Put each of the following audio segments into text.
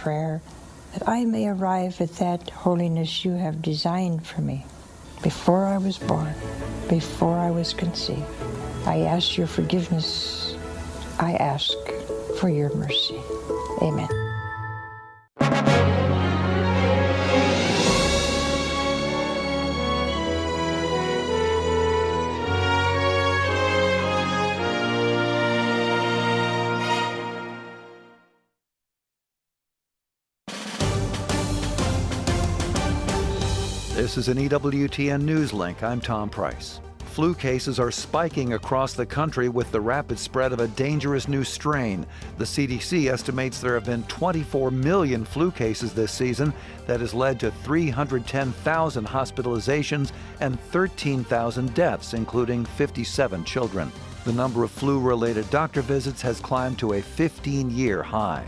prayer that I may arrive at that holiness you have designed for me. Before I was born, before I was conceived, I ask your forgiveness. I ask for your mercy. Amen. This is an EWTN News Link. I'm Tom Price. Flu cases are spiking across the country with the rapid spread of a dangerous new strain. The CDC estimates there have been 24 million flu cases this season. That has led to 310,000 hospitalizations and 13,000 deaths, including 57 children. The number of flu-related doctor visits has climbed to a 15-year high.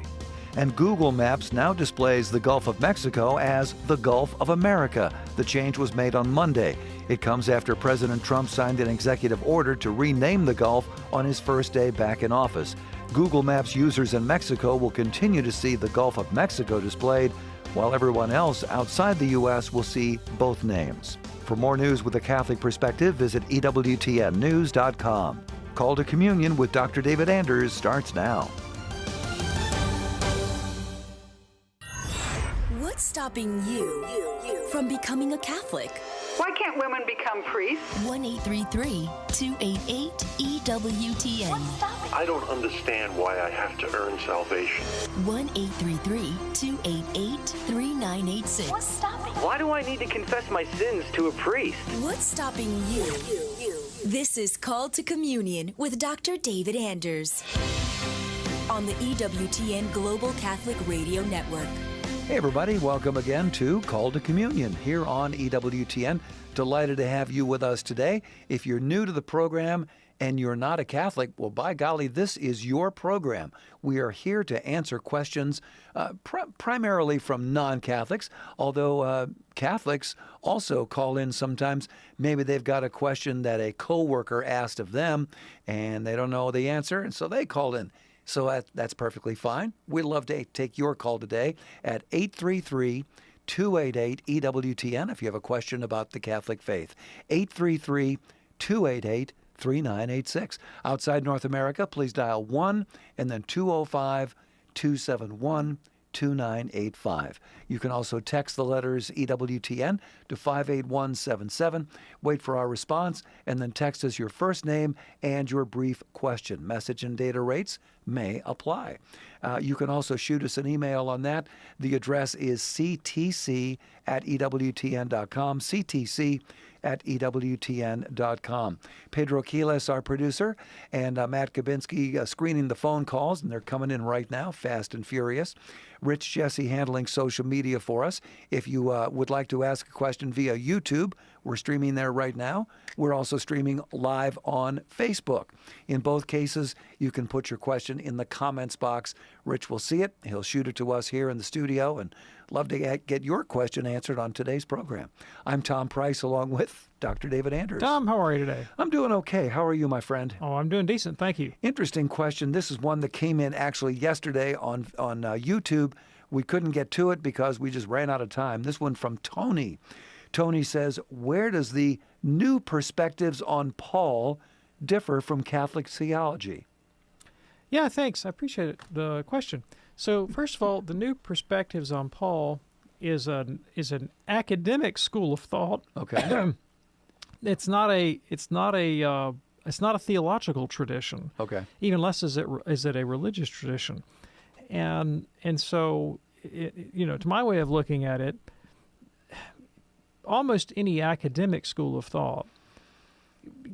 And Google Maps now displays the Gulf of Mexico as the Gulf of America. The change was made on Monday. It comes after President Trump signed an executive order to rename the Gulf on his first day back in office. Google Maps users in Mexico will continue to see the Gulf of Mexico displayed, while everyone else outside the U.S. will see both names. For more news with a Catholic perspective, visit EWTNnews.com. Call to Communion with Dr. David Anders starts now. What's stopping you from becoming a Catholic? Why can't women become priests? 1-833-288-EWTN. I don't understand why I have to earn salvation. 1-833-288-3986. What's stopping? Why do I need to confess my sins to a priest? What's stopping you? This is Called to Communion with Dr. David Anders on the EWTN Global Catholic Radio Network. Hey everybody, welcome again to Call to Communion here on EWTN. Delighted to have you with us today. If you're new to the program and you're not a Catholic, well, by golly, this is your program. We are here to answer questions primarily from non-Catholics, although Catholics also call in sometimes. Maybe they've got a question that a coworker asked of them and they don't know the answer, and so they call in. So that's perfectly fine. We'd love to take your call today at 833-288-EWTN if you have a question about the Catholic faith. 833-288-3986. Outside North America, please dial 1 and then 205-271-2985. You can also text the letters EWTN to 58177. Wait for our response and then text us your first name and your brief question. Message and data rates may apply. You can also shoot us an email on that. The address is ctc@ewtn.com, ctc@ewtn.com. Pedro Quiles, our producer, and Matt Kabinski screening the phone calls, and they're coming in right now, fast and furious. Rich Jesse handling social media for us. If you would like to ask a question via YouTube, we're streaming there right now. We're also streaming live on Facebook. In both cases, you can put your question in the comments box. Rich will see it. He'll shoot it to us here in the studio, and love to get your question answered on today's program. I'm Tom Price, along with Dr. David Anders. Tom, how are you today? I'm doing okay. How are you, my friend? Oh, I'm doing decent. Thank you. Interesting question. This is one that came in actually yesterday on YouTube. We couldn't get to it because we just ran out of time. This one from Tony. Tony says, where does the new perspectives on Paul differ from Catholic theology? Yeah, thanks. I appreciate it, the question. So, first of all, the new perspectives on Paul is an academic school of thought. Okay. It's not a theological tradition. Okay. Even less is it a religious tradition. And so, to my way of looking at it, almost any academic school of thought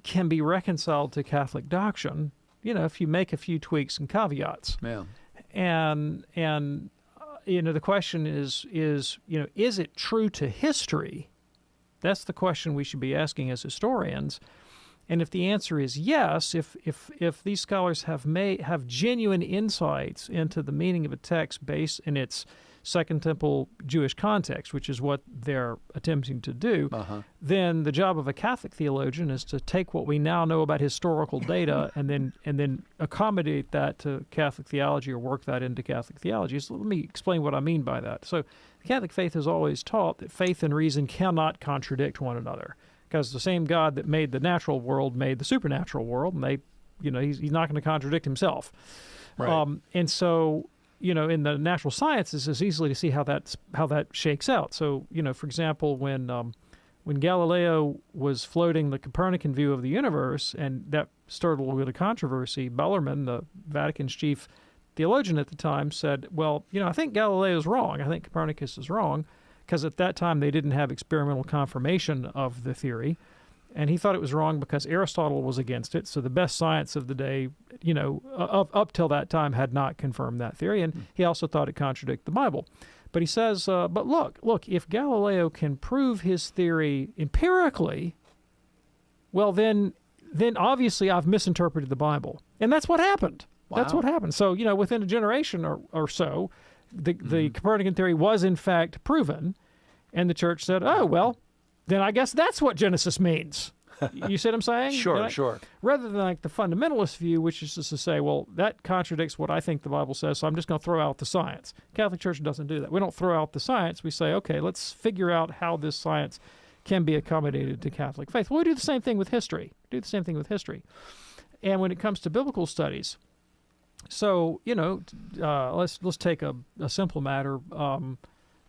can be reconciled to Catholic doctrine, if you make a few tweaks and caveats. Yeah. And the question is it true to history? That's the question we should be asking as historians. And if the answer is yes, if these scholars have genuine insights into the meaning of a text based in its Second Temple Jewish context, which is what they're attempting to do, then the job of a Catholic theologian is to take what we now know about historical data and then accommodate that to Catholic theology or work that into Catholic theology. So let me explain what I mean by that. So the Catholic faith has always taught that faith and reason cannot contradict one another, because the same God that made the natural world made the supernatural world, and he's not going to contradict himself. Right. And so, in the natural sciences, it's easily to see how that shakes out. So, for example, when Galileo was floating the Copernican view of the universe, and that started a little bit of controversy, Bellarmine, the Vatican's chief theologian at the time, said, well, I think Galileo's wrong. I think Copernicus is wrong, because at that time they didn't have experimental confirmation of the theory. And he thought it was wrong because Aristotle was against it. So the best science of the day, up till that time had not confirmed that theory. And he also thought it contradicted the Bible. But he says, but look, if Galileo can prove his theory empirically, well, then obviously I've misinterpreted the Bible. And that's what happened. Wow. That's what happened. So, within a generation or so, the Copernican theory was in fact proven. And the church said, oh, well, then I guess that's what Genesis means. You see what I'm saying? Sure. Rather than like the fundamentalist view, which is just to say, well, that contradicts what I think the Bible says, so I'm just going to throw out the science. Catholic Church doesn't do that. We don't throw out the science. We say, okay, let's figure out how this science can be accommodated to Catholic faith. Well, we do the same thing with history. And when it comes to biblical studies, so, let's take a simple matter.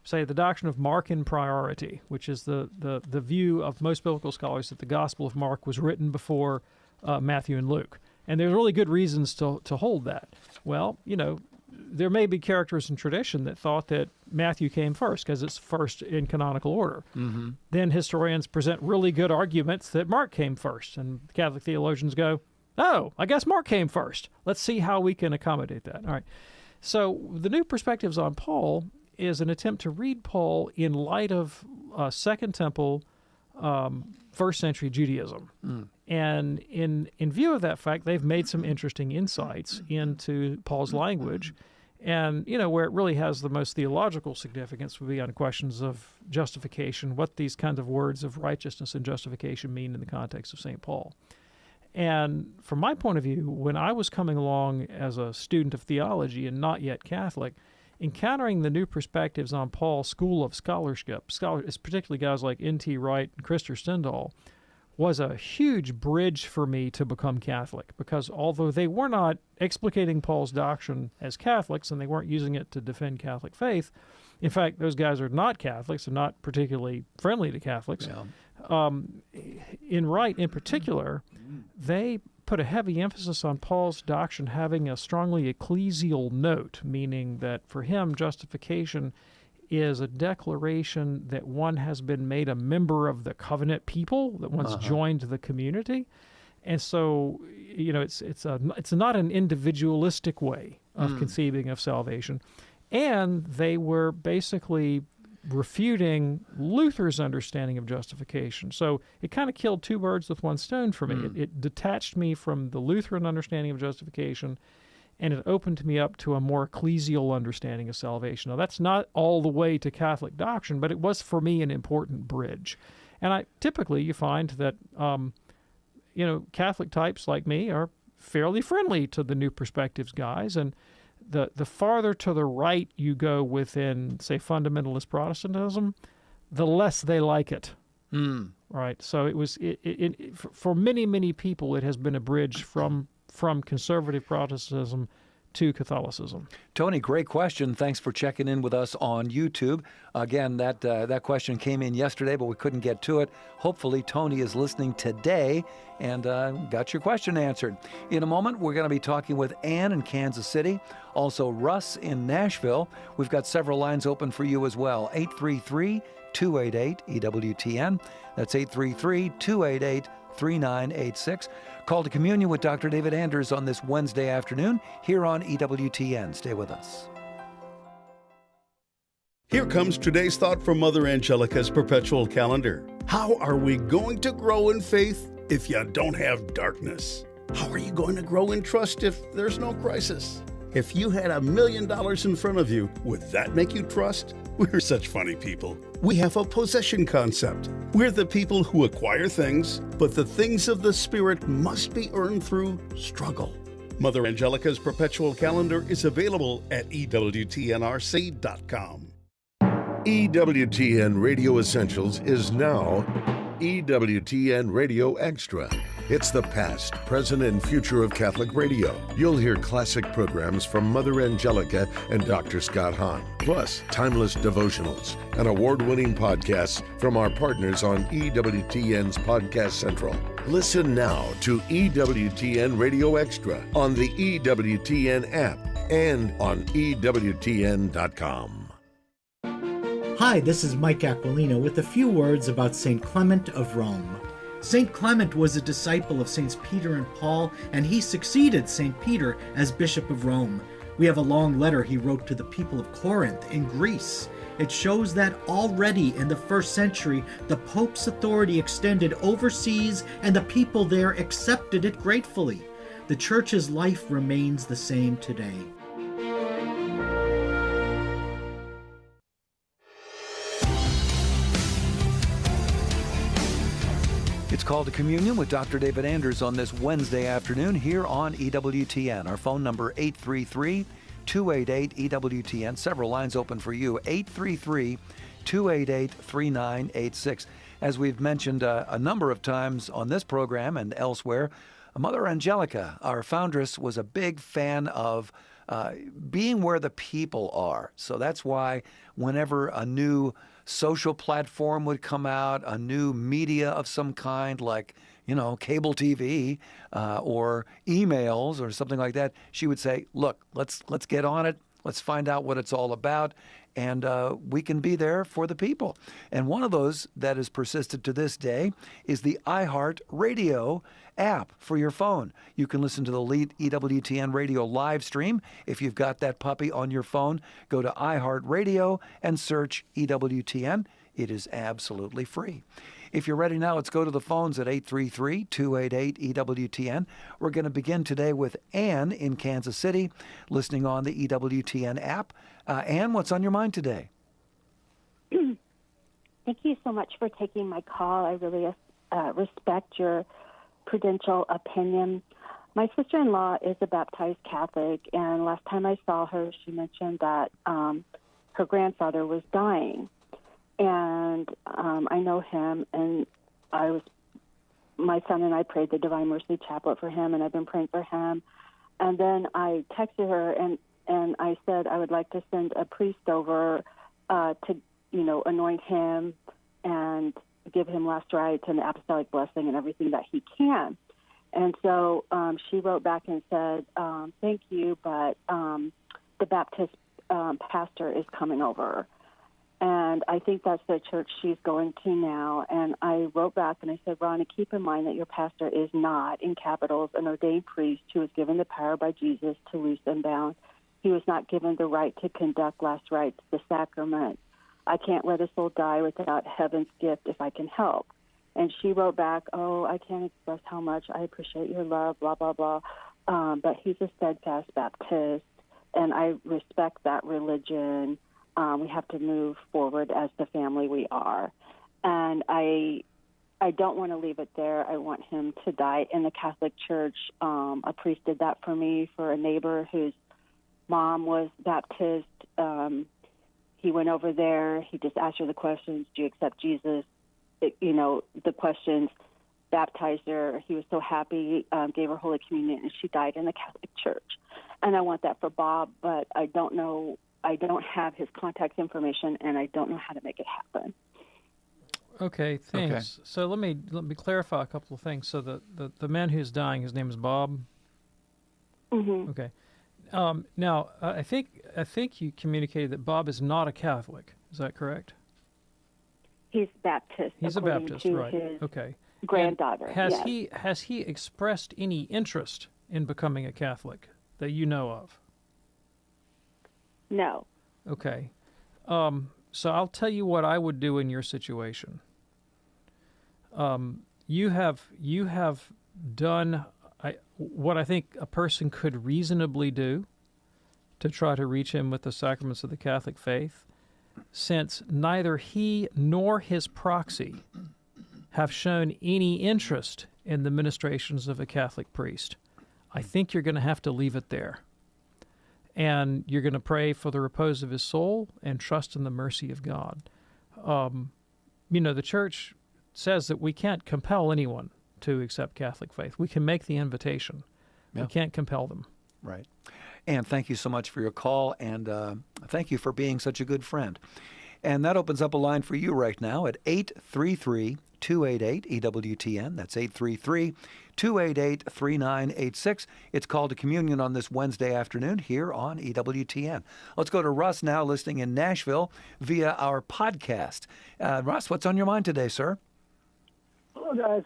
Say the doctrine of Markan priority, which is the view of most biblical scholars that the Gospel of Mark was written before Matthew and Luke. And there's really good reasons to hold that. Well, there may be characters in tradition that thought that Matthew came first because it's first in canonical order. Mm-hmm. Then historians present really good arguments that Mark came first. And Catholic theologians go, oh, I guess Mark came first. Let's see how we can accommodate that. All right. So the New Perspectives on Paul is an attempt to read Paul in light of Second Temple, first century Judaism. And in view of that fact, they've made some interesting insights into Paul's language. And, where it really has the most theological significance would be on questions of justification, what these kinds of words of righteousness and justification mean in the context of St. Paul. And from my point of view, when I was coming along as a student of theology and not yet Catholic, encountering the New Perspectives on Paul school of scholarship, particularly guys like N.T. Wright and Krister Stendahl, was a huge bridge for me to become Catholic, because although they were not explicating Paul's doctrine as Catholics and they weren't using it to defend Catholic faith, in fact, those guys are not Catholics and not particularly friendly to Catholics. Yeah. In Wright in particular, they put a heavy emphasis on Paul's doctrine having a strongly ecclesial note, meaning that for him, justification is a declaration that one has been made a member of the covenant people, that one's joined the community. And so, it's not an individualistic way of conceiving of salvation. And they were basically refuting Luther's understanding of justification. So it kind of killed two birds with one stone for me. It detached me from the Lutheran understanding of justification, and it opened me up to a more ecclesial understanding of salvation. Now, that's not all the way to Catholic doctrine, but it was for me an important bridge. And typically you find that, Catholic types like me are fairly friendly to the New Perspectives guys, and the farther to the right you go within, say, fundamentalist Protestantism, the less they like it. Right? So it was for many, many people, it has been a bridge from conservative Protestantism to Catholicism. Tony, great question. Thanks for checking in with us on YouTube. Again, that question came in yesterday, but we couldn't get to it. Hopefully, Tony is listening today and got your question answered. In a moment, we're going to be talking with Ann in Kansas City, also Russ in Nashville. We've got several lines open for you as well. 833-288-EWTN. That's 833-288-3986. Call to communion with Dr. David Anders on this Wednesday afternoon here on EWTN. Stay with us. Here comes today's thought from Mother Angelica's perpetual calendar. How are we going to grow in faith if you don't have darkness? How are you going to grow in trust if there's no crisis? If you had $1 million in front of you, would that make you trust? We're such funny people. We have a possession concept. We're the people who acquire things, but the things of the Spirit must be earned through struggle. Mother Angelica's perpetual calendar is available at EWTNRC.com. EWTN Radio Essentials is now EWTN Radio Extra. It's the past, present, and future of Catholic radio. You'll hear classic programs from Mother Angelica and Dr. Scott Hahn, plus timeless devotionals and award-winning podcasts from our partners on EWTN's Podcast Central. Listen now to EWTN Radio Extra on the EWTN app and on EWTN.com. Hi, this is Mike Aquilino with a few words about St. Clement of Rome. St. Clement was a disciple of Saints Peter and Paul, and he succeeded St. Peter as Bishop of Rome. We have a long letter he wrote to the people of Corinth in Greece. It shows that already in the first century, the Pope's authority extended overseas and the people there accepted it gratefully. The Church's life remains the same today. It's Called to Communion with Dr. David Anders on this Wednesday afternoon here on EWTN. Our phone number 833-288-EWTN. Several lines open for you. 833-288-3986. As we've mentioned a number of times on this program and elsewhere, Mother Angelica, our foundress, was a big fan of being where the people are. So that's why whenever a new social platform would come out, a new media of some kind like, cable TV or emails or something like that, she would say, look, let's get on it. Let's find out what it's all about, and we can be there for the people. And one of those that has persisted to this day is the iHeart Radio app for your phone. You can listen to the EWTN Radio live stream. If you've got that puppy on your phone, go to iHeart Radio and search EWTN. It is absolutely free. If you're ready now, let's go to the phones at 833-288-EWTN. We're going to begin today with Ann in Kansas City, listening on the EWTN app. Ann, what's on your mind today? Thank you so much for taking my call. I really respect your prudential opinion. My sister-in-law is a baptized Catholic, and last time I saw her, she mentioned that her grandfather was dying. And I know him, and my son and I prayed the Divine Mercy Chaplet for him, and I've been praying for him. And then I texted her, and I said I would like to send a priest over to, anoint him and give him last rites and the apostolic blessing and everything that he can. And so she wrote back and said, thank you, but the Baptist pastor is coming over. And I think that's the church she's going to now. And I wrote back and I said, Ronnie, keep in mind that your pastor is not, in capitals, an ordained priest who was given the power by Jesus to loose and bound. He was not given the right to conduct last rites, the sacrament. I can't let a soul die without heaven's gift if I can help. And she wrote back, I can't express how much I appreciate your love, blah, blah, blah. But he's a steadfast Baptist, and I respect that religion. We have to move forward as the family we are. And I don't want to leave it there. I want him to die in the Catholic Church. A priest did that for me, for a neighbor whose mom was Baptist. He went over there. He just asked her the questions, do you accept Jesus? The questions, baptized her. He was so happy, gave her Holy Communion, and she died in the Catholic Church. And I want that for Bob, but I don't know. I don't have his contact information, and I don't know how to make it happen. Okay, thanks. Okay. So let me clarify a couple of things. So the man who's dying, his name is Bob. Mm-hmm. Okay. Now I think you communicated that Bob is not a Catholic. Is that correct? He's Baptist. He's a Baptist, right? His okay. Granddaughter. And yes. has he expressed any interest in becoming a Catholic that you know of? No. Okay. So I'll tell you what I would do in your situation. you have done what I think a person could reasonably do to try to reach him with the sacraments of the Catholic faith, since neither he nor his proxy have shown any interest in the ministrations of a Catholic priest. I think you're going to have to leave it there. And you're going to pray for the repose of his soul and trust in the mercy of God. The Church says that we can't compel anyone to accept Catholic faith. We can make the invitation. Yeah. We can't compel them. Right. And thank you so much for your call, and thank you for being such a good friend. And that opens up a line for you right now at 833-288-EWTN. That's 833-288-3986. It's Call to Communion on this Wednesday afternoon here on EWTN. Let's go to Russ now, listening in Nashville via our podcast. Russ, what's on your mind today, sir? Hello, guys.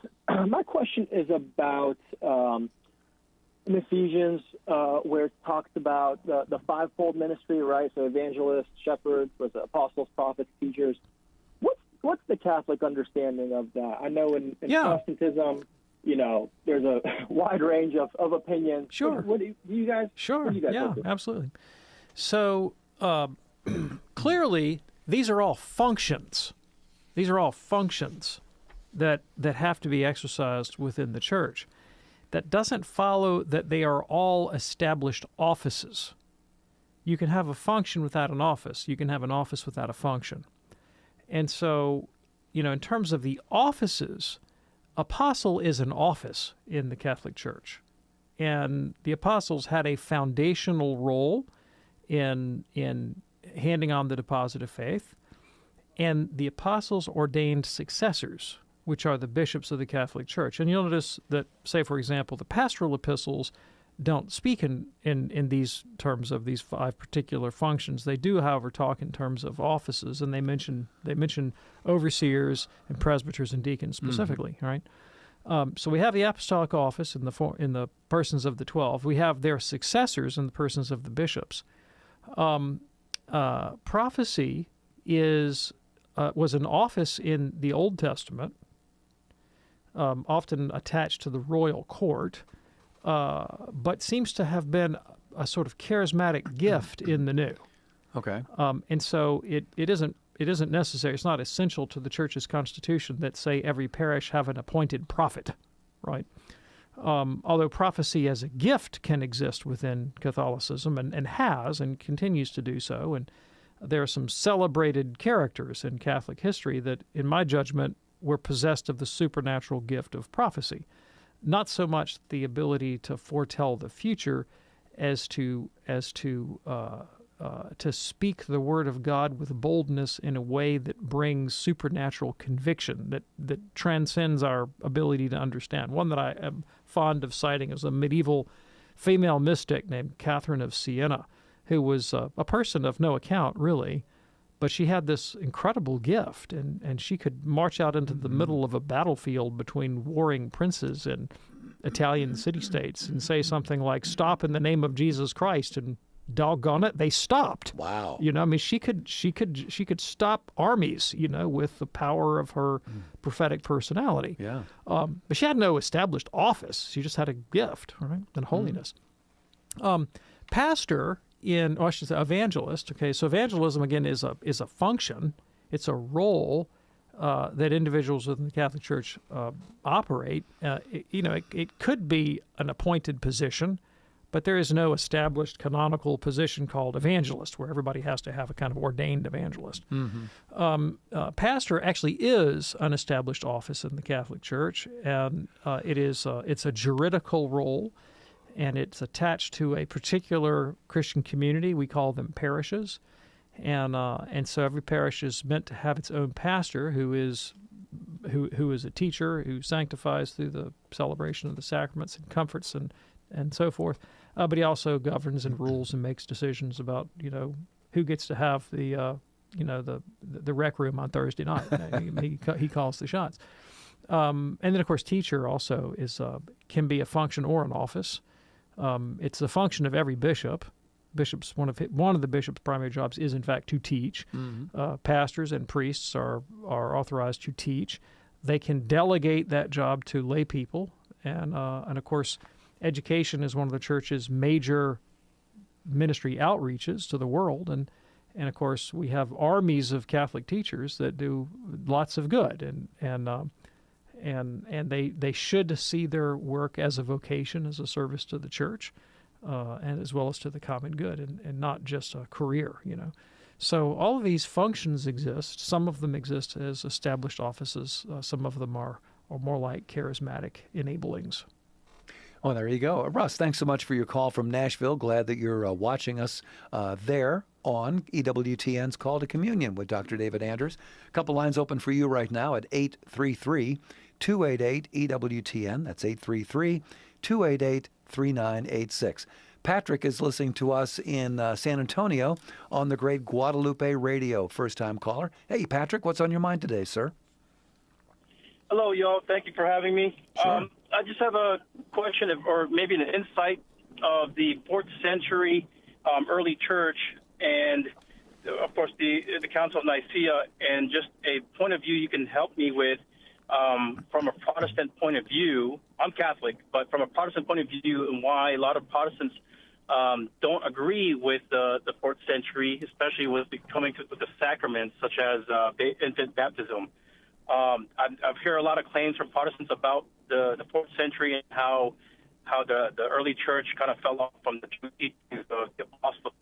My question is about in Ephesians, where it talks about the fivefold ministry, right? So evangelists, shepherds, apostles, prophets, teachers. What's the Catholic understanding of that? I know in Protestantism, there's a wide range of opinions. Sure. What do you guys? Sure. What do you guys yeah, think? Absolutely. So clearly, these are all functions. These are all functions that have to be exercised within the Church. That doesn't follow that they are all established offices. You can have a function without an office. You can have an office without a function. And so, in terms of the offices, apostle is an office in the Catholic Church. And the apostles had a foundational role in handing on the deposit of faith. And the apostles ordained successors, which are the bishops of the Catholic Church. And you'll notice that, say, for example, the pastoral epistles don't speak in these terms of these five particular functions. They do, however, talk in terms of offices, and they mention overseers and presbyters and deacons specifically, right? So we have the apostolic office in the persons of the 12. We have their successors in the persons of the bishops. Prophecy was an office in the Old Testament, often attached to the royal court, but seems to have been a sort of charismatic gift in the New. Okay. And so it isn't necessary. It's not essential to the Church's constitution that, say, every parish have an appointed prophet, right? Although prophecy as a gift can exist within Catholicism and has and continues to do so, and there are some celebrated characters in Catholic history that, in my judgment, were possessed of the supernatural gift of prophecy. Not so much the ability to foretell the future as to speak the word of God with boldness in a way that brings supernatural conviction, that transcends our ability to understand. One that I am fond of citing is a medieval female mystic named Catherine of Siena, who was a person of no account, really, but she had this incredible gift, and she could march out into the middle of a battlefield between warring princes and Italian city-states and say something like, "Stop in the name of Jesus Christ," and doggone it, they stopped. Wow. She could stop armies, with the power of her prophetic personality. Yeah. But she had no established office. She just had a gift, right, and holiness. Pastor I should say evangelist. Okay, so evangelism again is a function. It's a role that individuals within the Catholic Church operate. It could be an appointed position, but there is no established canonical position called evangelist, where everybody has to have a kind of ordained evangelist. Pastor actually is an established office in the Catholic Church, and it's a juridical role, and it's attached to a particular Christian community. We call them parishes, and so every parish is meant to have its own pastor who is a teacher who sanctifies through the celebration of the sacraments and comforts and so forth. But he also governs and rules and makes decisions about who gets to have the rec room on Thursday night. He calls the shots. And then of course teacher also can be a function or an office. It's the function of every bishop. One of the bishop's primary jobs is in fact to teach. Pastors and priests are authorized to teach. They can delegate that job to lay people, and of course, education is one of the church's major ministry outreaches to the world, and of course, we have armies of Catholic teachers that do lots of good, and they should see their work as a vocation, as a service to the church, and as well as to the common good, and not just a career, So all of these functions exist. Some of them exist as established offices. Some of them are more like charismatic enablings. Oh, there you go. Russ, thanks so much for your call from Nashville. Glad that you're watching us there on EWTN's Call to Communion with Dr. David Anders. A couple lines open for you right now at 833-288-EWTN. That's 833-288-3986. Patrick is listening to us in San Antonio on the great Guadalupe radio. First-time caller. Hey, Patrick, what's on your mind today, sir? Hello, y'all. Thank you for having me. Sure. I just have a question or maybe an insight of the 4th century early church and, of course, the Council of Nicaea, and just a point of view you can help me with from a Protestant point of view. I'm Catholic, but from a Protestant point of view, and why a lot of Protestants don't agree with the 4th century, especially with with the sacraments such as infant baptism. I've heard a lot of claims from Protestants about the 4th century and how the early church kind of fell off from the teachings of the apostles.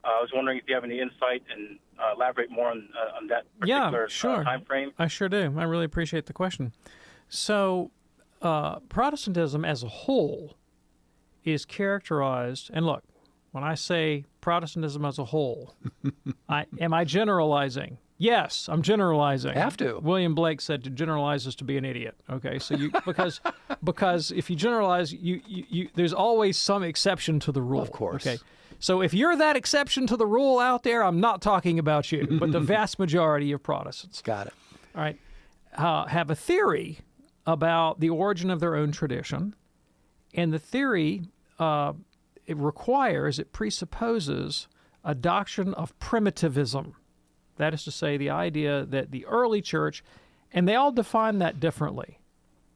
I was wondering if you have any insight and elaborate more on that particular time frame. I sure do. I really appreciate the question. So Protestantism as a whole is characterized, and look, when I say Protestantism as a whole, am I generalizing? Yes, I'm generalizing. Have to. William Blake said to generalize is to be an idiot. Okay, so because if you generalize, you there's always some exception to the rule. Of course. Okay, so if you're that exception to the rule out there, I'm not talking about you, but the vast majority of Protestants. Got it. All right, have a theory about the origin of their own tradition, and the theory it presupposes a doctrine of primitivism. That is to say, the idea that the early church, and they all define that differently.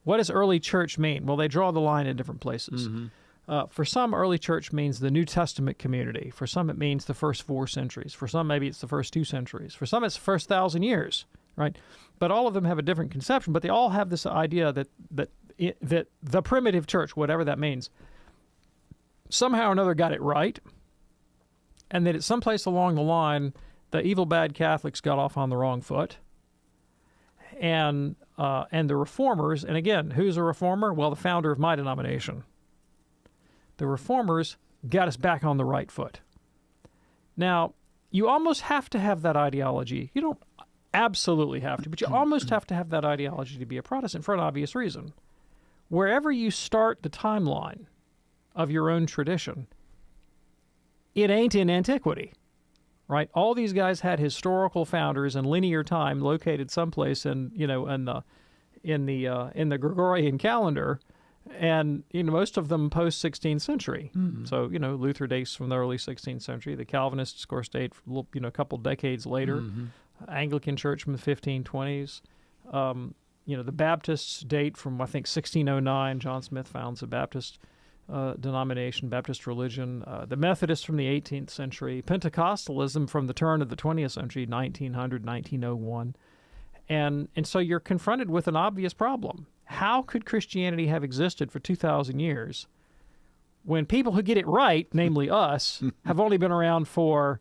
What does early church mean? Well, they draw the line in different places. Mm-hmm. For some, early church means the New Testament community. For some, it means the first 4 centuries. For some, maybe it's the first 2 centuries. For some, it's the first 1,000 years, right? But all of them have a different conception, but they all have this idea that the primitive church, whatever that means, somehow or another got it right, and that at some place along the line, the evil, bad Catholics got off on the wrong foot, and the Reformers, and again, who's a Reformer? Well, the founder of my denomination. The Reformers got us back on the right foot. Now, you almost have to have that ideology. You don't absolutely have to, but you almost have to have that ideology to be a Protestant for an obvious reason. Wherever you start the timeline of your own tradition, it ain't in antiquity. Right, all these guys had historical founders in linear time, located someplace in the Gregorian calendar, and most of them post 16th century. Mm-hmm. So Luther dates from the early 16th century. The Calvinists, of course, date a couple decades later. Mm-hmm. Anglican Church from the 1520s. The Baptists date from I think 1609. John Smith founds the Baptist denomination, Baptist religion, the Methodists from the 18th century, Pentecostalism from the turn of the 20th century, 1900, 1901. And so you're confronted with an obvious problem. How could Christianity have existed for 2,000 years when people who get it right, namely us, have only been around for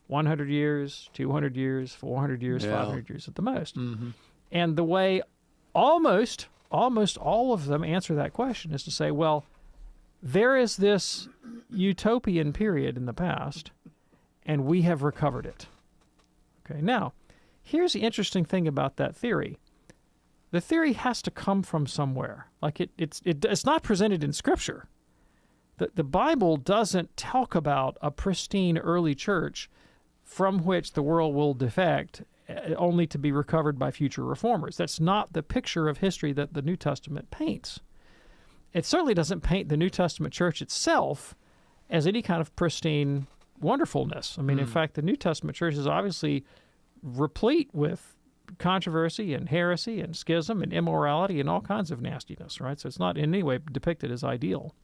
100 years, 200 years, 400 years, 500 years at the most? Mm-hmm. And the way almost all of them answer that question is to say, well, there is this utopian period in the past, and we have recovered it. Okay, now, here's the interesting thing about that theory. The theory has to come from somewhere. Like it's not presented in Scripture. The Bible doesn't talk about a pristine early church from which the world will defect only to be recovered by future reformers. That's not the picture of history that the New Testament paints. It certainly doesn't paint the New Testament church itself as any kind of pristine wonderfulness. I mean, in fact, the New Testament church is obviously replete with controversy and heresy and schism and immorality and all kinds of nastiness, right? So it's not in any way depicted as ideal.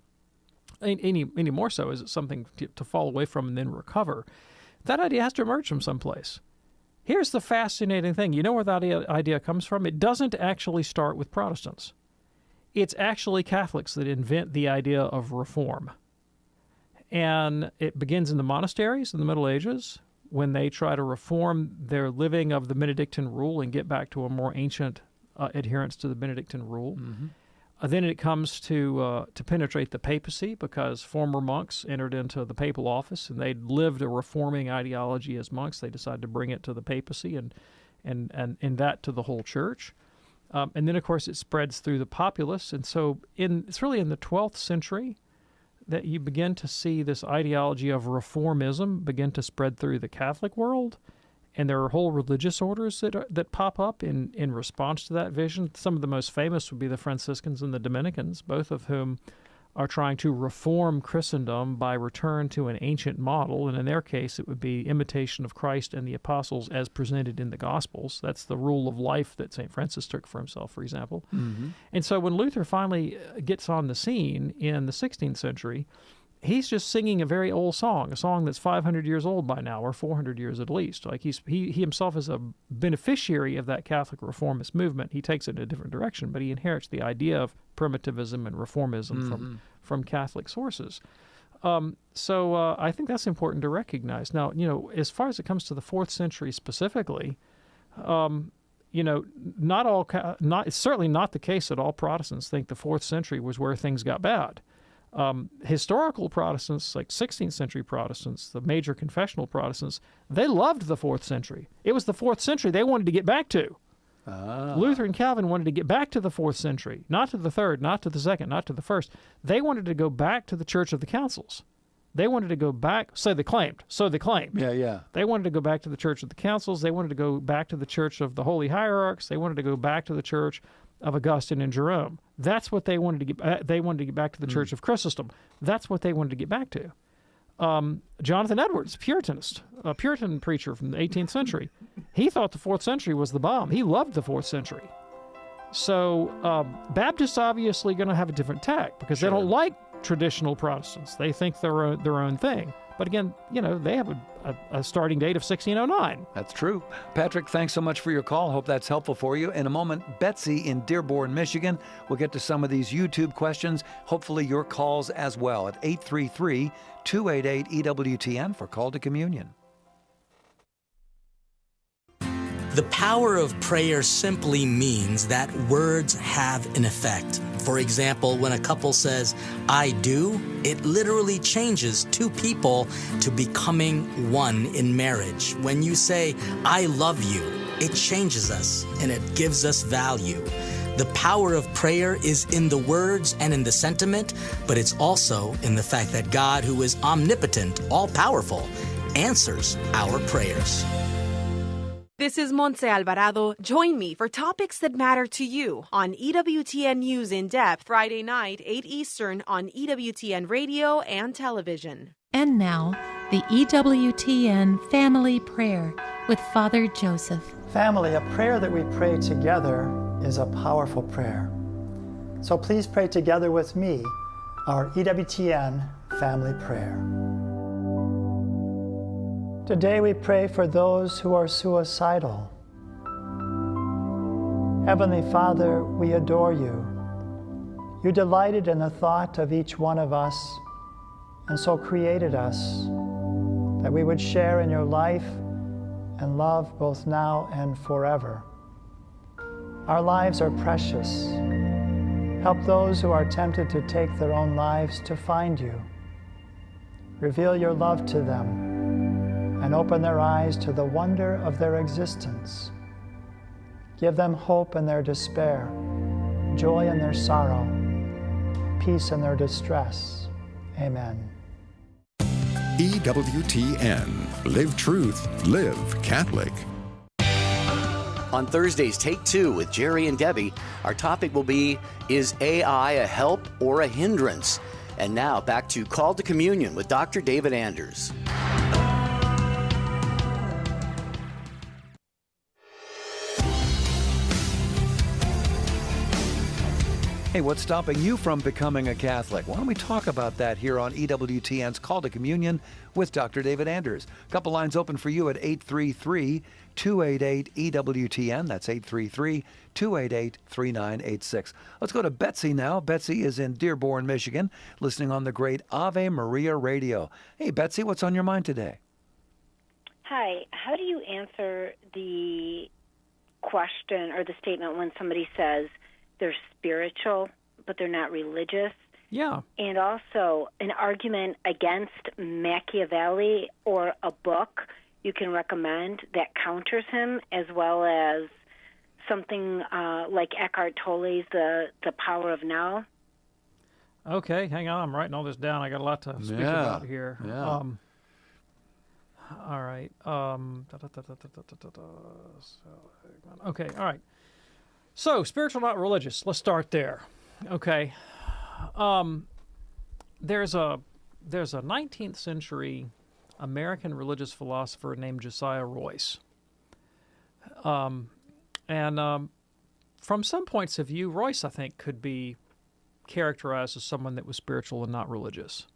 Any more so is it something to fall away from and then recover. That idea has to emerge from someplace. Here's the fascinating thing. You know where that idea comes from? It doesn't actually start with Protestants. It's actually Catholics that invent the idea of reform. And it begins in the monasteries in the Middle Ages when they try to reform their living of the Benedictine rule and get back to a more ancient adherence to the Benedictine rule. Mm-hmm. Then it comes to penetrate the papacy because former monks entered into the papal office and they'd lived a reforming ideology as monks. They decided to bring it to the papacy and that to the whole church. And then, of course, it spreads through the populace. And so it's really in the 12th century that you begin to see this ideology of reformism begin to spread through the Catholic world. And there are whole religious orders that pop up in response to that vision. Some of the most famous would be the Franciscans and the Dominicans, both of whom are trying to reform Christendom by return to an ancient model. And in their case, it would be imitation of Christ and the apostles as presented in the Gospels. That's the rule of life that St. Francis took for himself, for example. Mm-hmm. And so when Luther finally gets on the scene in the 16th century, he's just singing a very old song, a song that's 500 years old by now, or 400 years at least. Like he himself is a beneficiary of that Catholic reformist movement. He takes it in a different direction, but he inherits the idea of primitivism and reformism from Catholic sources. So I think that's important to recognize. Now, as far as it comes to the 4th century specifically, it's certainly not the case that all Protestants think the 4th century was where things got bad. Historical Protestants, like 16th century Protestants, the major confessional Protestants, they loved the 4th century. It was the 4th century they wanted to get back to. Luther and Calvin wanted to get back to the 4th century, not to the 3rd, not to the 2nd, not to the 1st. They wanted to go back to the Church of the Councils. They wanted to go back, so they claimed. Yeah. They wanted to go back to the Church of the Councils. They wanted to go back to the Church of the Holy Hierarchs. They wanted to go back to the Church of Augustine and Jerome. That's what they wanted to get. They wanted to get back to the Church of Chrysostom. That's what they wanted to get back to. Jonathan Edwards, Puritanist, a Puritan preacher from the 18th century, he thought the 4th century was the bomb. He loved the 4th century. So Baptists obviously going to have a different tack because they don't like traditional Protestants. They think they're their own thing. But again, they have a starting date of 1609. That's true. Patrick, thanks so much for your call. Hope that's helpful for you. In a moment, Betsy in Dearborn, Michigan. We'll get to some of these YouTube questions, hopefully your calls as well at 833-288-EWTN for Call to Communion. The power of prayer simply means that words have an effect. For example, when a couple says, "I do," it literally changes two people to becoming one in marriage. When you say, "I love you," it changes us and it gives us value. The power of prayer is in the words and in the sentiment, but it's also in the fact that God, who is omnipotent, all-powerful, answers our prayers. This is Montse Alvarado. Join me for topics that matter to you on EWTN News in Depth, Friday night, 8 Eastern on EWTN Radio and Television. And now, the EWTN Family Prayer with Father Joseph. Family, a prayer that we pray together is a powerful prayer. So please pray together with me our EWTN Family Prayer. Today we pray for those who are suicidal. Heavenly Father, we adore you. You delighted in the thought of each one of us, and so created us, that we would share in your life and love both now and forever. Our lives are precious. Help those who are tempted to take their own lives to find you. Reveal your love to them and open their eyes to the wonder of their existence. Give them hope in their despair, joy in their sorrow, peace in their distress. Amen. EWTN. Live truth, live Catholic. On Thursday's Take Two with Jerry and Debbie, our topic will be, is AI a help or a hindrance? And now back to Call to Communion with Dr. David Anders. Hey, what's stopping you from becoming a Catholic? Why don't we talk about that here on EWTN's Call to Communion with Dr. David Anders? A couple lines open for you at 833-288-EWTN. That's 833-288-3986. Let's go to Betsy now. Betsy is in Dearborn, Michigan, listening on the great Ave Maria radio. Hey, Betsy, what's on your mind today? Hi. How do you answer the question or the statement when somebody says they're spiritual, but they're not religious? Yeah. And also an argument against Machiavelli or a book you can recommend that counters him, as well as something like Eckhart Tolle's The Power of Now? Okay, hang on. I'm writing all this down. I got a lot to speak about here. Yeah. All right. Okay, all right. So, spiritual, not religious. Let's start there. Okay. There's a 19th century American religious philosopher named Josiah Royce. From some points of view, Royce, I think, could be characterized as someone that was spiritual and not religious.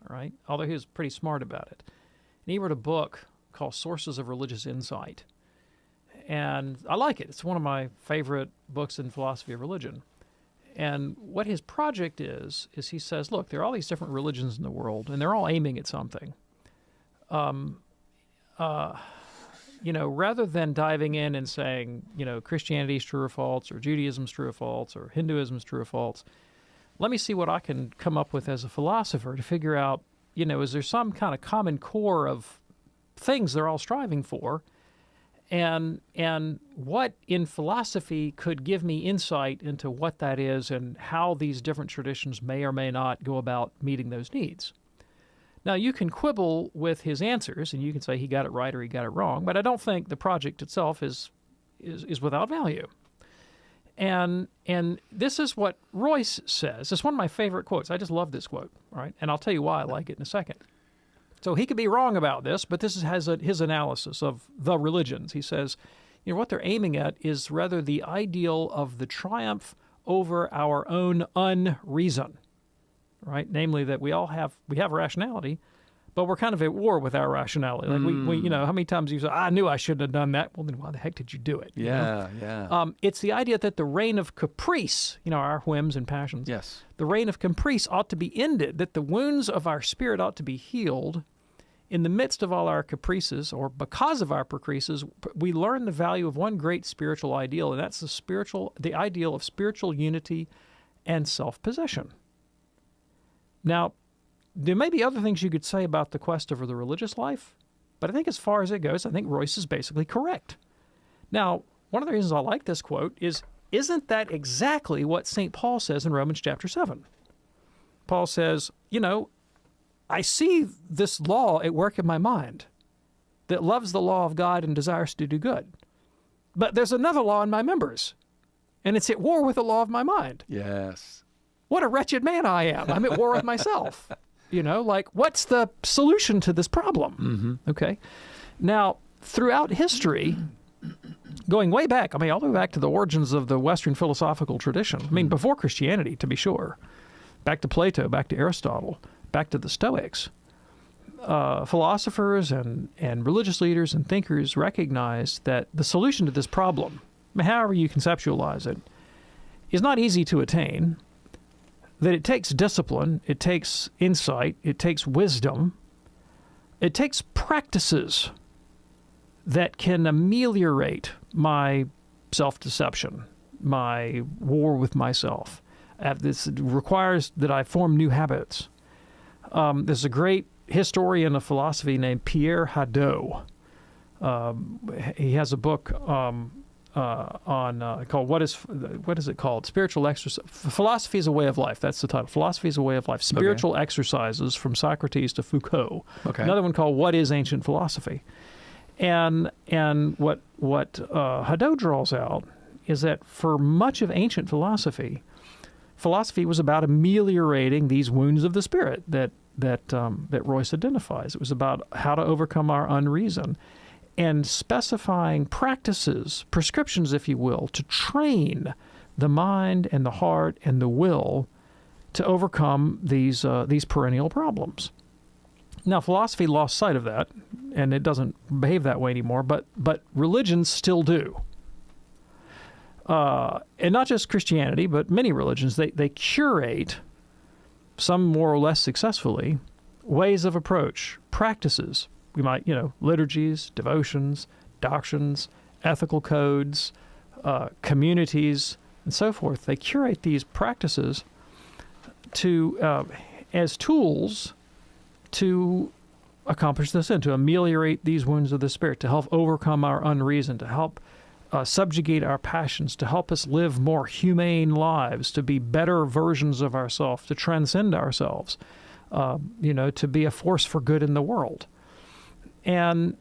All right? Although he was pretty smart about it. And he wrote a book called Sources of Religious Insight. And I like it. It's one of my favorite books in philosophy of religion. And what his project is he says, look, there are all these different religions in the world, and they're all aiming at something. Rather than diving in and saying, Christianity is true or false, or Judaism is true or false, or Hinduism is true or false, let me see what I can come up with as a philosopher to figure out, is there some kind of common core of things they're all striving for? And what in philosophy could give me insight into what that is and how these different traditions may or may not go about meeting those needs. Now, you can quibble with his answers, and you can say he got it right or he got it wrong, but I don't think the project itself is without value. And this is what Royce says. It's one of my favorite quotes. I just love this quote, all right? And I'll tell you why I like it in a second. So he could be wrong about this, but this has his analysis of the religions. He says, what they're aiming at is rather the ideal of the triumph over our own unreason, right? Namely that we have rationality, but we're kind of at war with our rationality. Like we how many times you say, I knew I shouldn't have done that. Well, then why the heck did you do it? Yeah. It's the idea that the reign of caprice, our whims and passions, yes, the reign of caprice ought to be ended, that the wounds of our spirit ought to be healed. In the midst of all our caprices, or because of our caprices, we learn the value of one great spiritual ideal, and that's the ideal of spiritual unity and self-possession. Now, there may be other things you could say about the quest over the religious life, but I think as far as it goes, I think Royce is basically correct. Now, one of the reasons I like this quote is, isn't that exactly what St. Paul says in Romans chapter 7? Paul says, I see this law at work in my mind that loves the law of God and desires to do good. But there's another law in my members, and it's at war with the law of my mind. Yes. What a wretched man I am. I'm at war with myself. What's the solution to this problem? Mm-hmm. Okay. Now, throughout history, going way back, all the way back to the origins of the Western philosophical tradition, before Christianity, to be sure, back to Plato, back to Aristotle, back to the Stoics, philosophers and religious leaders and thinkers recognized that the solution to this problem, however you conceptualize it, is not easy to attain, that it takes discipline, it takes insight, it takes wisdom, it takes practices that can ameliorate my self-deception, my war with myself. This requires that I form new habits. There's a great historian of philosophy named Pierre Hadot. He has a book called what is it called? Spiritual Exercise. Philosophy is a Way of Life. That's the title. Philosophy is a Way of Life. Spiritual Exercises from Socrates to Foucault. Okay. Another one called What is Ancient Philosophy? And what Hadot draws out is that for much of ancient philosophy was about ameliorating these wounds of the spirit that Royce identifies. It was about how to overcome our unreason and specifying practices, prescriptions, if you will, to train the mind and the heart and the will to overcome these perennial problems. Now, philosophy lost sight of that, and it doesn't behave that way anymore, but religions still do. And not just Christianity, but many religions, they curate, some more or less successfully, ways of approach, practices. We might, liturgies, devotions, doctrines, ethical codes, communities, and so forth. They curate these practices to as tools to accomplish this end, to ameliorate these wounds of the spirit, to help overcome our unreason, to help subjugate our passions, to help us live more humane lives, to be better versions of ourselves, to transcend ourselves, to be a force for good in the world. And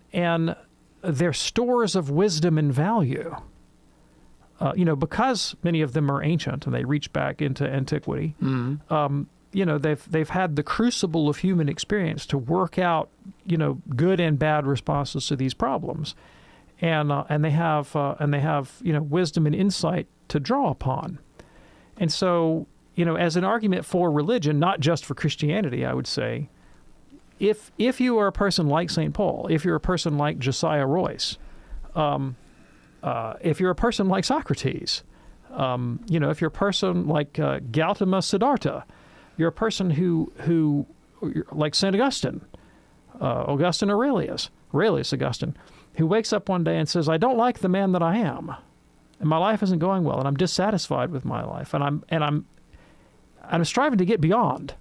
they're stores of wisdom and value. Because many of them are ancient and they reach back into antiquity, they've had the crucible of human experience to work out, good and bad responses to these problems, and they have wisdom and insight to draw upon. And so, as an argument for religion, not just for Christianity, I would say, if you are a person like St. Paul, if you're a person like Josiah Royce, if you're a person like Socrates, if you're a person like Gautama Siddhartha, you're a person who like St. Augustine, Augustine Aurelius Augustine, who wakes up one day and says, I don't like the man that I am, and my life isn't going well, and I'm dissatisfied with my life, and I'm striving to get beyond.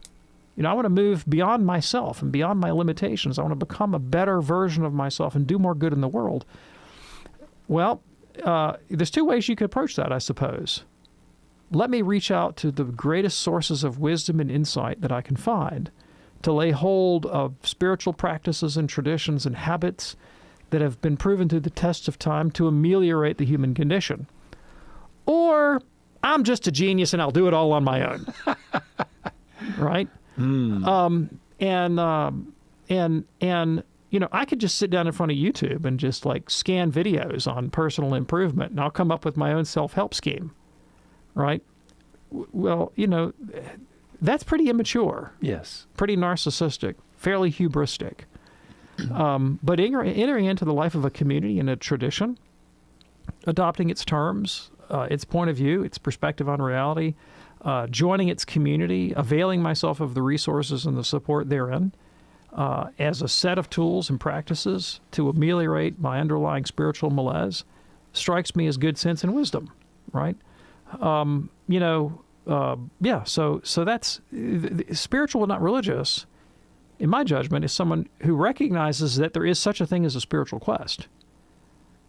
I want to move beyond myself and beyond my limitations. I want to become a better version of myself and do more good in the world. Well, there's two ways you could approach that, I suppose. Let me reach out to the greatest sources of wisdom and insight that I can find to lay hold of spiritual practices and traditions and habits that have been proven through the test of time to ameliorate the human condition. Or I'm just a genius and I'll do it all on my own. Right? I could just sit down in front of YouTube and just scan videos on personal improvement, and I'll come up with my own self-help scheme, right? Well, that's pretty immature. Yes. Pretty narcissistic, fairly hubristic. But entering into the life of a community and a tradition, adopting its terms, its point of view, its perspective on reality, joining its community, availing myself of the resources and the support therein, as a set of tools and practices to ameliorate my underlying spiritual malaise, strikes me as good sense and wisdom, right? So that's spiritual, not religious, in my judgment, is someone who recognizes that there is such a thing as a spiritual quest,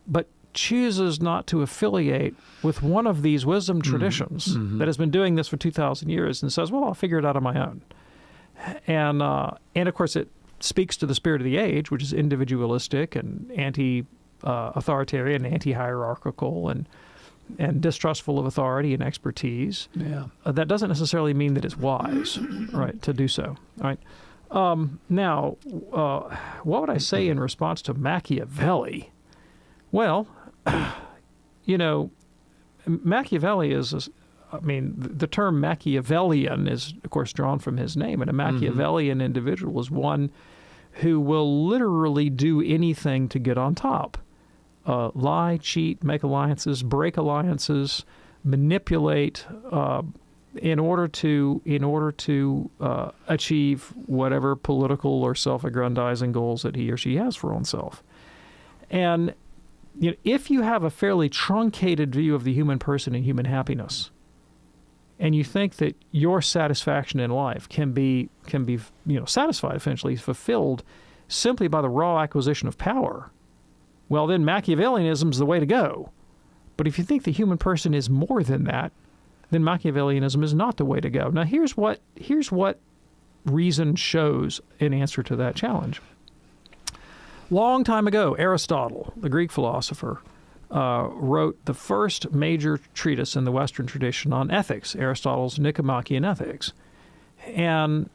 but chooses not to affiliate with one of these wisdom traditions that has been doing this for 2,000 years and says, well, I'll figure it out on my own. And of course, it speaks to the spirit of the age, which is individualistic and anti-authoritarian, anti-hierarchical, and distrustful of authority and expertise. Yeah. That doesn't necessarily mean that it's wise, right, to do so. All right. Now, what would I say in response to Machiavelli? Well, Machiavelli is, the term Machiavellian is, of course, drawn from his name, and a Machiavellian individual is one who will literally do anything to get on top. Lie, cheat, make alliances, break alliances, manipulate in order to achieve whatever political or self-aggrandizing goals that he or she has for oneself. And if you have a fairly truncated view of the human person and human happiness, and you think that your satisfaction in life can be satisfied, essentially fulfilled, simply by the raw acquisition of power, well, then Machiavellianism is the way to go. But if you think the human person is more than that, then Machiavellianism is not the way to go. Now, here's what reason shows in answer to that challenge. Long time ago, Aristotle, the Greek philosopher, wrote the first major treatise in the Western tradition on ethics, Aristotle's Nicomachean Ethics. And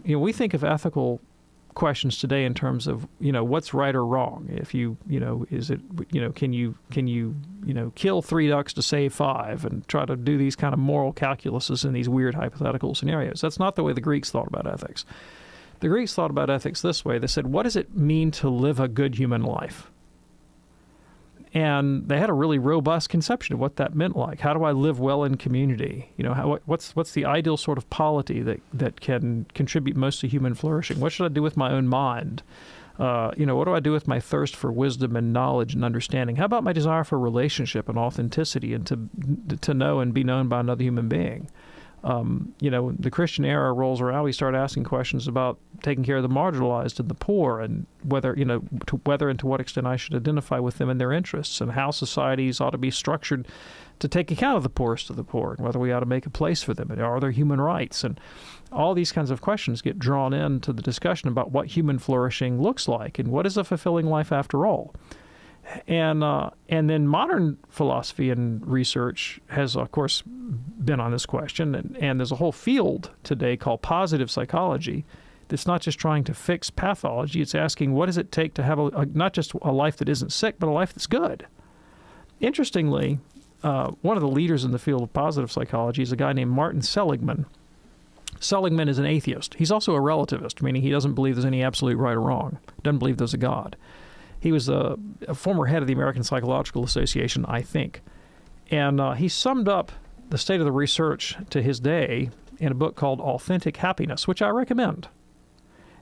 we think of ethical questions today in terms of, what's right or wrong. If is it, can you kill 3 ducks to save 5 and try to do these kind of moral calculuses in these weird hypothetical scenarios? That's not the way the Greeks thought about ethics. The Greeks thought about ethics this way. They said, what does it mean to live a good human life? And they had a really robust conception of what that meant. Like, how do I live well in community? What's the ideal sort of polity that can contribute most to human flourishing? What should I do with my own mind? What do I do with my thirst for wisdom and knowledge and understanding? How about my desire for relationship and authenticity and to know and be known by another human being? The Christian era rolls around, we start asking questions about taking care of the marginalized and the poor, and whether and to what extent I should identify with them and their interests, and how societies ought to be structured to take account of the poorest of the poor, and whether we ought to make a place for them, and are there human rights, and all these kinds of questions get drawn into the discussion about what human flourishing looks like, and what is a fulfilling life after all. And then modern philosophy and research has, of course, been on this question, and there's a whole field today called positive psychology that's not just trying to fix pathology. It's asking, what does it take to have not just a life that isn't sick, but a life that's good? Interestingly, one of the leaders in the field of positive psychology is a guy named Martin Seligman. Seligman is an atheist. He's also a relativist, meaning he doesn't believe there's any absolute right or wrong, doesn't believe there's a God. He was a former head of the American Psychological Association, I think. And he summed up the state of the research to his day in a book called Authentic Happiness, which I recommend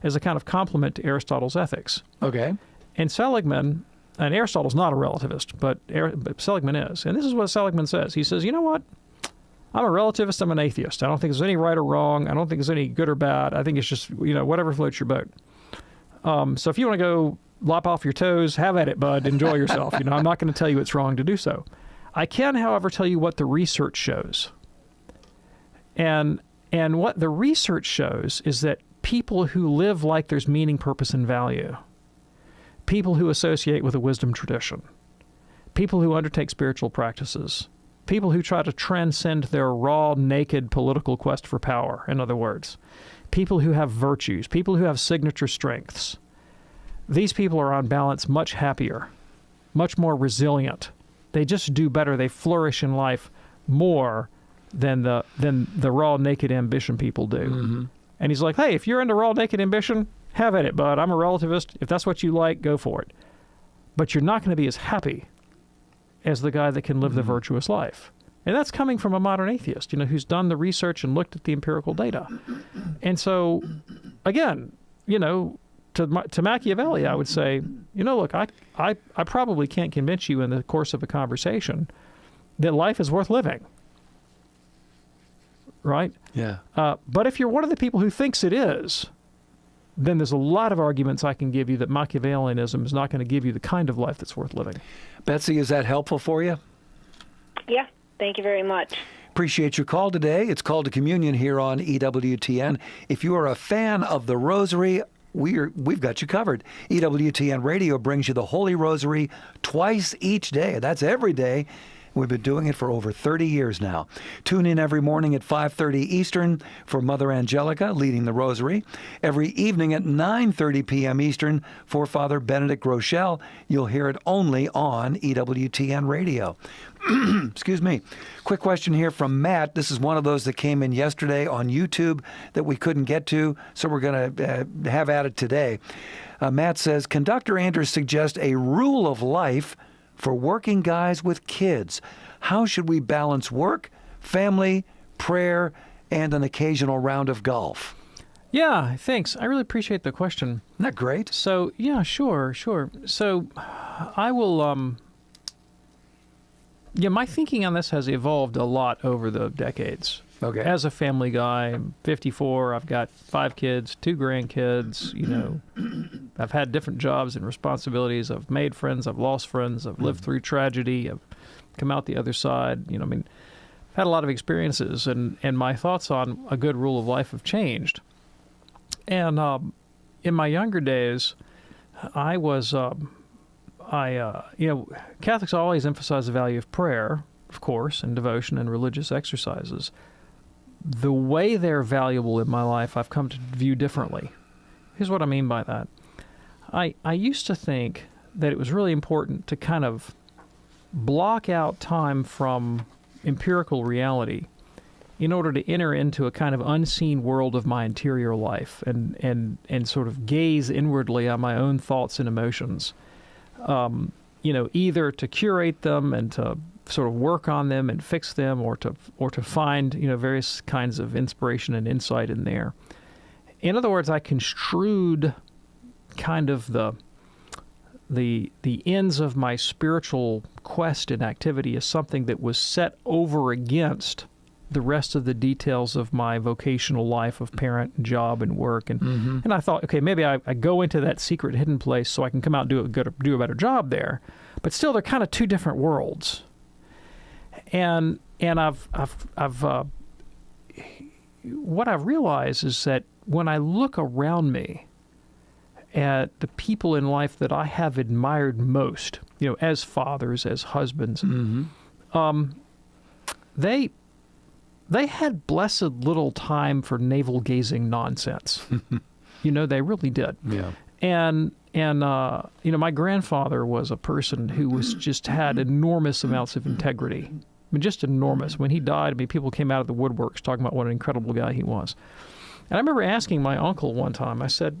as a kind of complement to Aristotle's ethics. Okay. And Seligman, and Aristotle's not a relativist, but Seligman is. And this is what Seligman says. He says, you know what? I'm a relativist. I'm an atheist. I don't think there's any right or wrong. I don't think there's any good or bad. I think it's just, whatever floats your boat. So if you want to go lop off your toes, have at it, bud. Enjoy yourself. I'm not going to tell you it's wrong to do so. I can, however, tell you what the research shows. And what the research shows is that people who live like there's meaning, purpose, and value, people who associate with a wisdom tradition, people who undertake spiritual practices, people who try to transcend their raw, naked political quest for power, in other words, people who have virtues, people who have signature strengths, these people are on balance much happier, much more resilient. They just do better. They flourish in life more than the raw, naked ambition people do. Mm-hmm. And he's like, hey, if you're into raw, naked ambition, have at it, bud. I'm a relativist. If that's what you like, go for it. But you're not going to be as happy as the guy that can live the virtuous life. And that's coming from a modern atheist, who's done the research and looked at the empirical data. And so, again, to Machiavelli, I would say, look, I probably can't convince you in the course of a conversation that life is worth living. Right? Yeah. But if you're one of the people who thinks it is, then there's a lot of arguments I can give you that Machiavellianism is not going to give you the kind of life that's worth living. Betsy, is that helpful for you? Yeah. Thank you very much. Appreciate your call today. It's Called to Communion here on EWTN. If you are a fan of the Rosary, we've got you covered. EWTN Radio brings you the Holy Rosary twice each day. That's every day. We've been doing it for over 30 years now. Tune in every morning at 5:30 Eastern for Mother Angelica leading the Rosary. Every evening at 9:30 p.m. Eastern for Father Benedict Rochelle. You'll hear it only on EWTN Radio. Excuse me. Quick question here from Matt. This is one of those that came in yesterday on YouTube that we couldn't get to, so we're going to have at it today. Matt says, can Dr. Anders suggest a rule of life for working guys with kids? How should we balance work, family, prayer, and an occasional round of golf? Yeah, thanks. I really appreciate the question. Isn't that great? So, yeah, sure. So I will... my thinking on this has evolved a lot over the decades. Okay. As a family guy, I'm 54. I've got 5 kids, 2 grandkids. I've had different jobs and responsibilities. I've made friends. I've lost friends. I've lived through tragedy. I've come out the other side. I've had a lot of experiences, and my thoughts on a good rule of life have changed. And in my younger days, I was... Catholics always emphasize the value of prayer, of course, and devotion and religious exercises. The way they're valuable in my life, I've come to view differently. Here's what I mean by that. I used to think that it was really important to kind of block out time from empirical reality in order to enter into a kind of unseen world of my interior life and sort of gaze inwardly on my own thoughts and emotions. Either to curate them and to sort of work on them and fix them, or to find various kinds of inspiration and insight in there. In other words, I construed kind of the ends of my spiritual quest and activity as something that was set over against the rest of the details of my vocational life of parent and job and work. And I thought, okay, maybe I go into that secret hidden place so I can come out and do a better job there. But still, they're kind of two different worlds. And what I've realized is that when I look around me at the people in life that I have admired most, as fathers, as husbands, they had blessed little time for navel-gazing nonsense. They really did. Yeah. And my grandfather was a person who was just had enormous amounts of integrity. I mean, just enormous. When he died, people came out of the woodworks talking about what an incredible guy he was. And I remember asking my uncle one time, I said,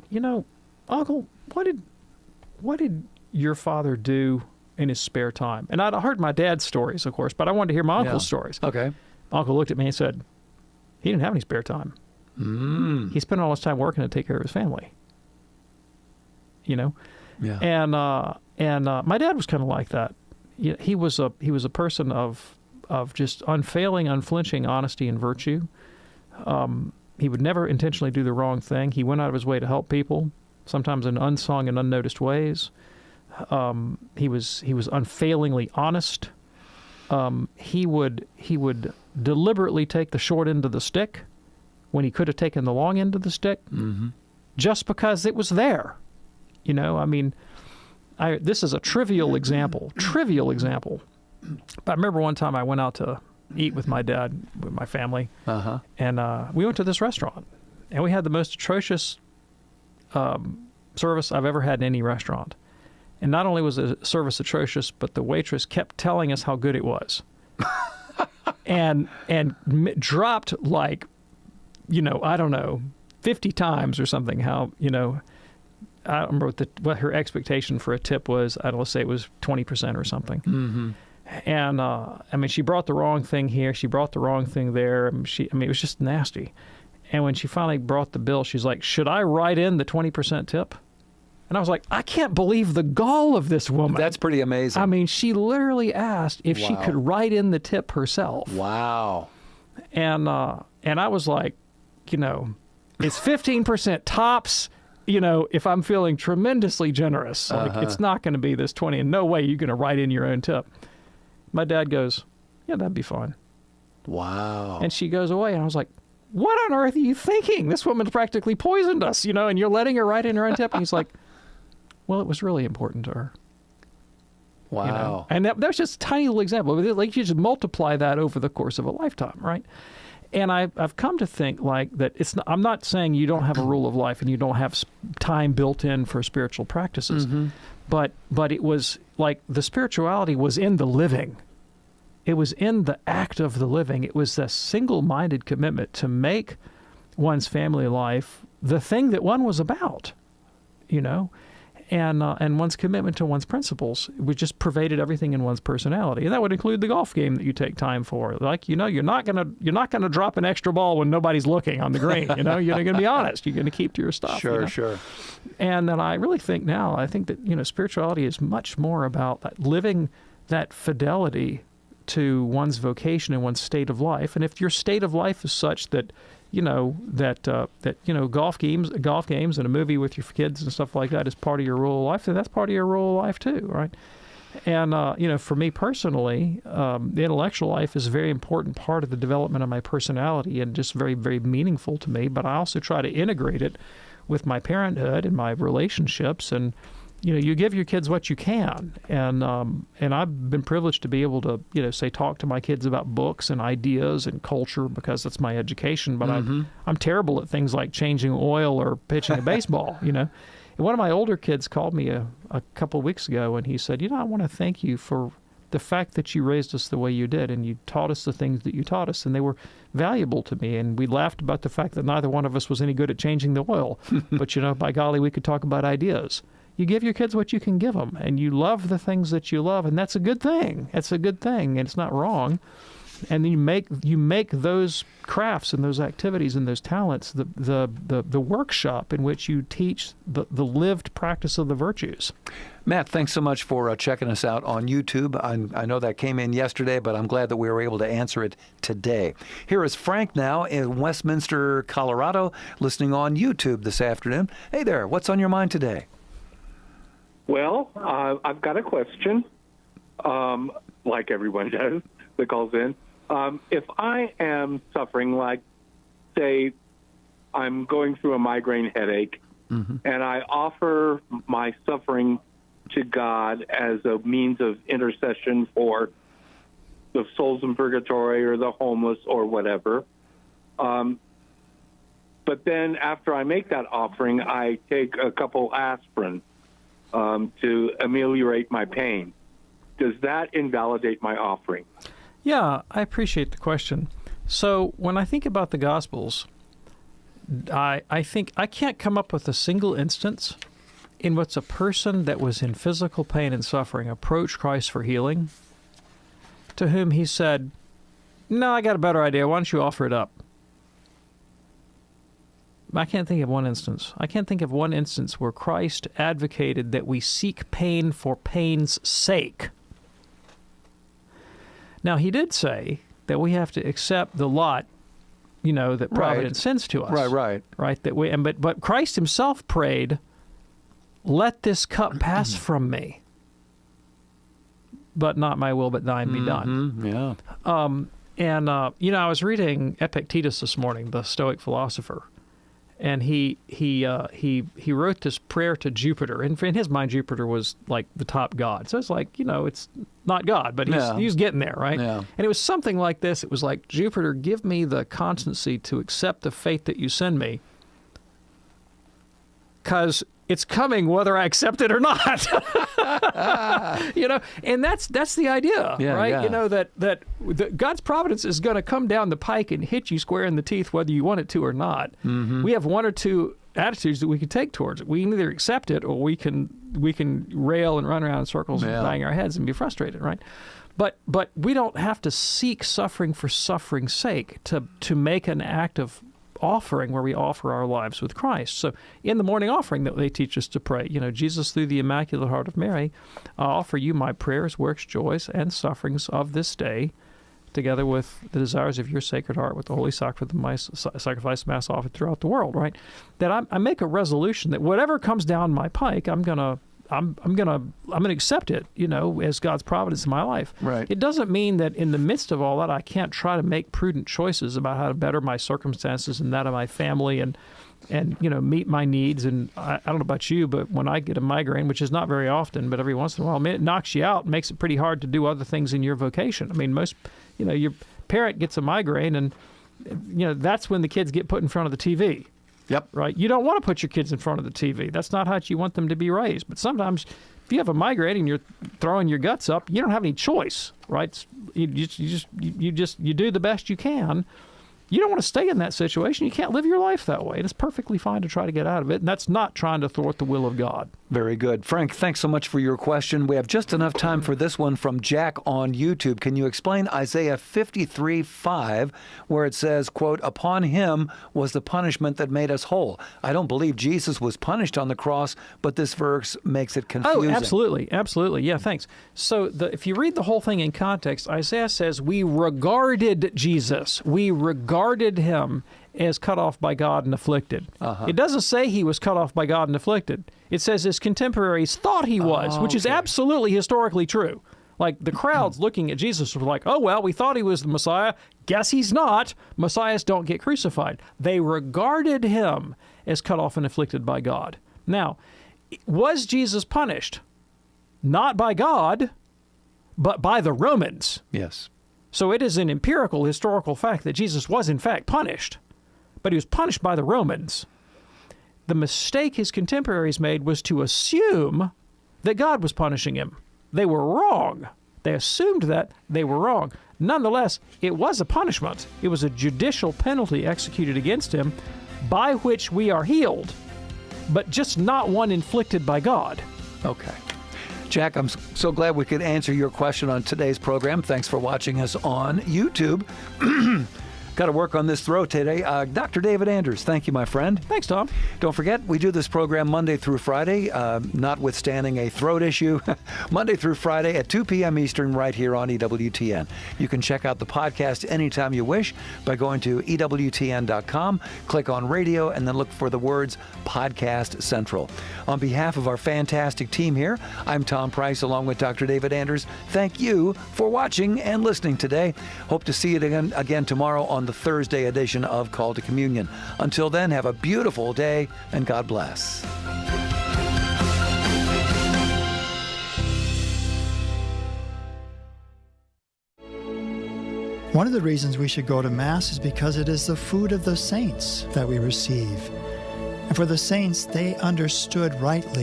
Uncle, what did your father do in his spare time? And I'd heard my dad's stories, of course, but I wanted to hear my uncle's stories. Okay. My uncle looked at me and said, he didn't have any spare time. He spent all his time working to take care of his family. Yeah. And my dad was kind of like that. He was a person of just unfailing, unflinching honesty and virtue. He would never intentionally do the wrong thing. He went out of his way to help people, sometimes in unsung and unnoticed ways. He was unfailingly honest. He would deliberately take the short end of the stick when he could have taken the long end of the stick, just because it was there. This is a trivial example. But I remember one time I went out to eat with my dad, with my family, and we went to this restaurant, and we had the most atrocious service I've ever had in any restaurant. And not only was the service atrocious, but the waitress kept telling us how good it was, and dropped like, I don't know, 50 times or something. How I don't remember what her expectation for a tip was. I don't know, say it was 20% or something. And she brought the wrong thing here. She brought the wrong thing there. It was just nasty. And when she finally brought the bill, she's like, "Should I write in the 20% tip?" And I was like, I can't believe the gall of this woman. That's pretty amazing. She literally asked if she could write in the tip herself. Wow. And I was like, it's 15% tops. If I'm feeling tremendously generous, it's not going to be this 20, and no way you're going to write in your own tip. My dad goes, "Yeah, that'd be fine." Wow. And she goes away, and I was like, what on earth are you thinking? This woman's practically poisoned us, and you're letting her write in her own tip. And he's like, well, it was really important to her. Wow. And that was just a tiny little example. Like, you just multiply that over the course of a lifetime, right? And I've come to think that I'm not saying you don't have a rule of life and you don't have time built in for spiritual practices, but it was like the spirituality was in the living. It was in the act of the living. It was a single-minded commitment to make one's family life the thing that one was about, and one's commitment to one's principles, which just pervaded everything in one's personality. And that would include the golf game that you take time for. Like, you're not gonna drop an extra ball when nobody's looking on the green. You're going to be honest. You're going to keep to your stuff. Sure. And then I really think now, that spirituality is much more about that living that fidelity to one's vocation and one's state of life. And if your state of life is such that golf games and a movie with your kids and stuff like that is part of your rule of life, then that's part of your rule of life too, right? And for me personally, the intellectual life is a very important part of the development of my personality and just very, very meaningful to me. But I also try to integrate it with my parenthood and my relationships, and you give your kids what you can, and I've been privileged to be able to, say, talk to my kids about books and ideas and culture because that's my education. But I'm terrible at things like changing oil or pitching a baseball. And one of my older kids called me a couple of weeks ago, and he said, I want to thank you for the fact that you raised us the way you did, and you taught us the things that you taught us, and they were valuable to me. And we laughed about the fact that neither one of us was any good at changing the oil, but by golly, we could talk about ideas. You give your kids what you can give them, and you love the things that you love, and that's a good thing. It's a good thing, and it's not wrong. And then you make those crafts and those activities and those talents the workshop in which you teach the lived practice of the virtues. Matt, thanks so much for checking us out on YouTube. I know that came in yesterday, but I'm glad that we were able to answer it today. Here is Frank now in Westminster, Colorado, listening on YouTube this afternoon. Hey there, what's on your mind today? Well, I've got a question, like everyone does that calls in. If I am suffering, like, say, I'm going through a migraine headache, and I offer my suffering to God as a means of intercession for the souls in purgatory or the homeless or whatever, but then after I make that offering, I take a couple aspirin to ameliorate my pain. Does that invalidate my offering? Yeah, I appreciate the question. So when I think about the Gospels, I think I can't come up with a single instance in which a person that was in physical pain and suffering approached Christ for healing, to whom he said, "No, I got a better idea. Why don't you offer it up?" I can't think of one instance. I can't think of one instance where Christ advocated that we seek pain for pain's sake. Now, he did say that we have to accept the lot, that providence sends to us. Right. That we, but Christ himself prayed, "Let this cup pass from me, but not my will, but thine be done." Yeah. I was reading Epictetus this morning, the Stoic philosopher, and he wrote this prayer to Jupiter. And in his mind, Jupiter was like the top god. So it's like, it's not God, but he's getting there, right? Yeah. And it was something like this. It was like, "Jupiter, give me the constancy to accept the fate that you send me, because it's coming whether I accept it or not." And that's the idea, right? Yeah. That God's providence is going to come down the pike and hit you square in the teeth whether you want it to or not. We have one or two attitudes that we can take towards it. We can either accept it, or we can rail and run around in circles and bang our heads and be frustrated, right? But we don't have to seek suffering for suffering's sake to make an act of offering where we offer our lives with Christ. So in the morning offering that they teach us to pray, "Jesus, through the Immaculate Heart of Mary, I offer you my prayers, works, joys, and sufferings of this day, together with the desires of your Sacred Heart, with the Holy Sacrament of my sacrifice Mass offered throughout the world," right? That I make a resolution that whatever comes down my pike, I'm gonna accept it, as God's providence in my life. Right. It doesn't mean that in the midst of all that, I can't try to make prudent choices about how to better my circumstances and that of my family, and meet my needs. And I don't know about you, but when I get a migraine, which is not very often, but every once in a while, it knocks you out and makes it pretty hard to do other things in your vocation. I mean, most, your parent gets a migraine, and that's when the kids get put in front of the TV. Yep. Right. You don't want to put your kids in front of the TV. That's not how you want them to be raised. But sometimes, if you have a migraine and you're throwing your guts up, you don't have any choice, right? You do the best you can. You don't want to stay in that situation. You can't live your life that way. And it's perfectly fine to try to get out of it. And that's not trying to thwart the will of God. Very good. Frank, thanks so much for your question. We have just enough time for this one from Jack on YouTube. Can you explain Isaiah 53:5, where it says, quote, "Upon him was the punishment that made us whole"? I don't believe Jesus was punished on the cross, but this verse makes it confusing. Oh, absolutely. Absolutely. Yeah, thanks. So if you read the whole thing in context, Isaiah says, we regarded Jesus. We regarded him as cut off by God and afflicted. It doesn't say he was cut off by God and afflicted. It says his contemporaries thought he was, which is absolutely historically true. Like the crowds looking at Jesus were like, "Oh, well, we thought he was the Messiah. Guess he's not. Messiahs don't get crucified." They regarded him as cut off and afflicted by God. Now, was Jesus punished? Not by God, but by the Romans. Yes. So it is an empirical historical fact that Jesus was in fact punished, but he was punished by the Romans. The mistake his contemporaries made was to assume that God was punishing him. They were wrong. They assumed that. They were wrong. Nonetheless, it was a punishment. It was a judicial penalty executed against him by which we are healed, but just not one inflicted by God. Okay. Jack, I'm so glad we could answer your question on today's program. Thanks for watching us on YouTube. Got to work on this throat today. Dr. David Anders, thank you, my friend. Thanks, Tom. Don't forget, we do this program Monday through Friday, notwithstanding a throat issue, Monday through Friday at 2 p.m. Eastern right here on EWTN. You can check out the podcast anytime you wish by going to EWTN.com, click on radio, and then look for the words Podcast Central. On behalf of our fantastic team here, I'm Tom Price along with Dr. David Anders. Thank you for watching and listening today. Hope to see you again tomorrow on the Thursday edition of Call to Communion. Until then, have a beautiful day and God bless. One of the reasons we should go to Mass is because it is the food of the saints that we receive. And for the saints, they understood rightly